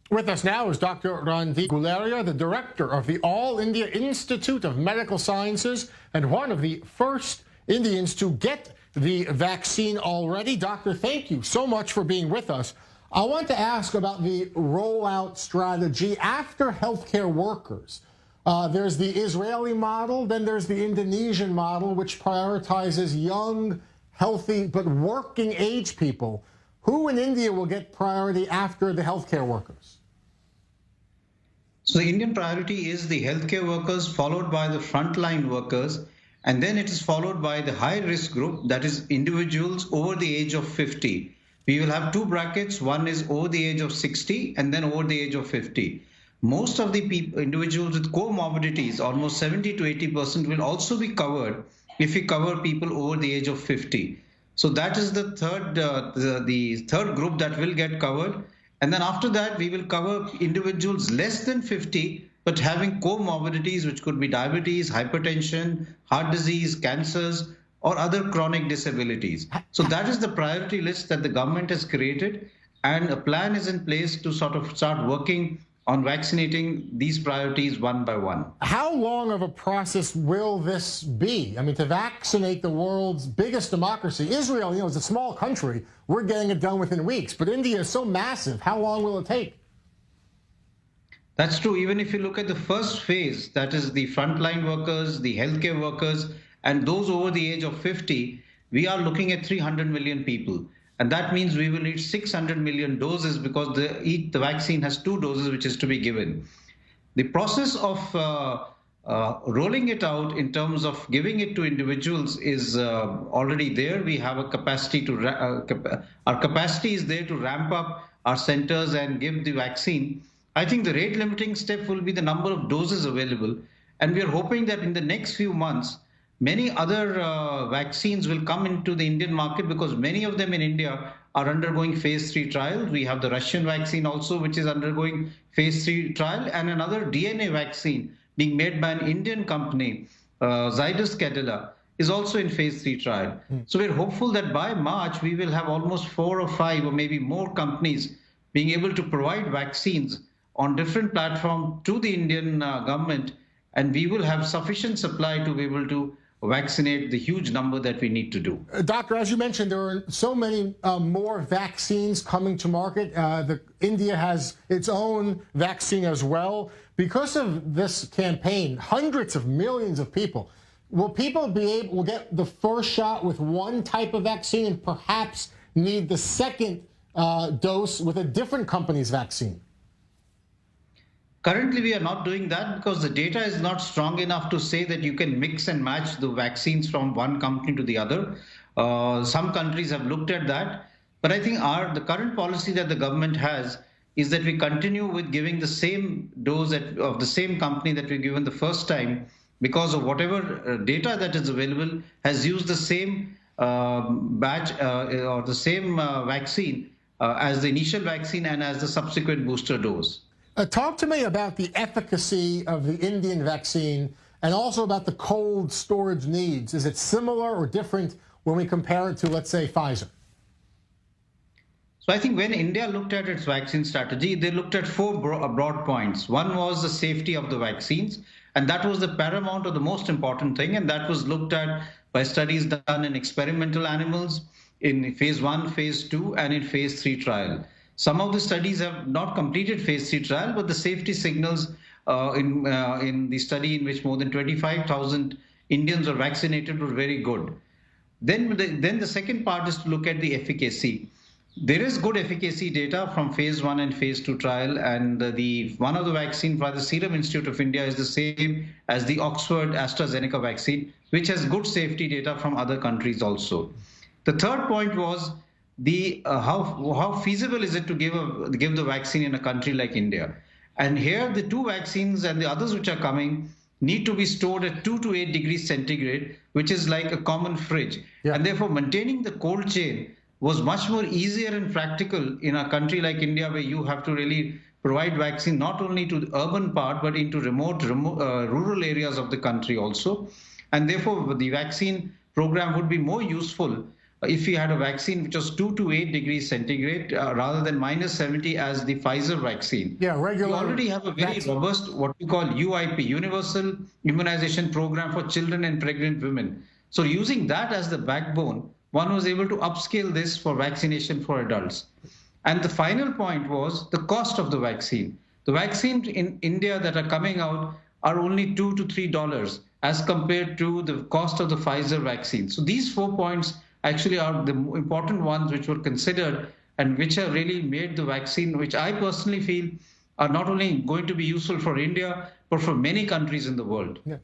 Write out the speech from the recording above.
With us now is Dr. Randeep Guleria, the director of the All India Institute of Medical Sciences and one of the first Indians to get the vaccine already. Doctor, thank you so much for being with us. I want to ask about the rollout strategy after healthcare workers. There's the Israeli model, then there's the Indonesian model, which prioritizes young, healthy, but working age people. Who in India will get priority after the healthcare workers? So the Indian priority is the healthcare workers, followed by the frontline workers, and then it is followed by the high-risk group, that is individuals over the age of 50. We will have two brackets. One is over the age of 60 and then over the age of 50. Most of the individuals with comorbidities, almost 70 to 80%, will also be covered if we cover people over the age of 50. So that is the third group that will get covered. And then after that, we will cover individuals less than 50, but having comorbidities, which could be diabetes, hypertension, heart disease, cancers, or other chronic disabilities. So that is the priority list that the government has created. And a plan is in place to sort of start working on vaccinating these priorities one by one. How long of a process will this be? I mean, to vaccinate the world's biggest democracy, Israel, is a small country. We're getting it done within weeks, but India is so massive. How long will it take? That's true. Even if you look at the first phase, that is the frontline workers, the healthcare workers, and those over the age of 50, we are looking at 300 million people. And that means we will need 600 million doses because the vaccine has 2 doses which is to be given. The process of rolling it out in terms of giving it to individuals is already there. We have a capacity to, our capacity is there to ramp up our centers and give the vaccine. I think the rate limiting step will be the number of doses available. And we are hoping that in the next few months, many other vaccines will come into the Indian market because many of them in India are undergoing phase 3 trials. We have the Russian vaccine also, which is undergoing phase 3 trial, and another DNA vaccine being made by an Indian company, Zydus Cadila, is also in phase 3 trial. So we're hopeful that by March, we will have almost 4 or 5 or maybe more companies being able to provide vaccines on different platforms to the Indian government, and we will have sufficient supply to be able to vaccinate the huge number that we need to do. Doctor, as you mentioned, there are so many more vaccines coming to market. India has its own vaccine as well. Because of this campaign, hundreds of millions of people, will people be able to get the first shot with one type of vaccine and perhaps need the second dose with a different company's vaccine? Currently, we are not doing that because the data is not strong enough to say that you can mix and match the vaccines from one company to the other. Some countries have looked at that. But I think the current policy that the government has is that we continue with giving the same dose of the same company that we given the first time because of whatever data that is available has used the same batch or the same vaccine as the initial vaccine and as the subsequent booster dose. Talk to me about the efficacy of the Indian vaccine and also about the cold storage needs. Is it similar or different when we compare it to, let's say, Pfizer? So I think when India looked at its vaccine strategy, they looked at 4 broad points. One was the safety of the vaccines, and that was the paramount or the most important thing, and that was looked at by studies done in experimental animals in phase 1, phase 2, and in phase 3 trial. Some of the studies have not completed phase 3 trial, but the safety signals in the study in which more than 25,000 Indians were vaccinated were very good. Then the second part is to look at the efficacy. There is good efficacy data from phase 1 and phase 2 trial, and one of the vaccine by the Serum Institute of India is the same as the Oxford AstraZeneca vaccine, which has good safety data from other countries also. The third point was how feasible is it to give the vaccine in a country like India? And here the 2 vaccines and the others which are coming need to be stored at 2 to 8 degrees centigrade, which is like a common fridge. Yeah. And therefore maintaining the cold chain was much more easier and practical in a country like India, where you have to really provide vaccine not only to the urban part, but into remote rural areas of the country also. And therefore the vaccine program would be more useful if we had a vaccine which was 2 to 8 degrees centigrade rather than minus 70 as the Pfizer vaccine. Yeah, We regular already have a very vaccine. robust, what we call UIP, Universal Immunization Program for children and pregnant women. So using that as the backbone, one was able to upscale this for vaccination for adults. And the final point was the cost of the vaccine. The vaccines in India that are coming out are only $2 to $3 as compared to the cost of the Pfizer vaccine. So these 4 points actually are the important ones which were considered and which have really made the vaccine, which I personally feel are not only going to be useful for India, but for many countries in the world. Yeah.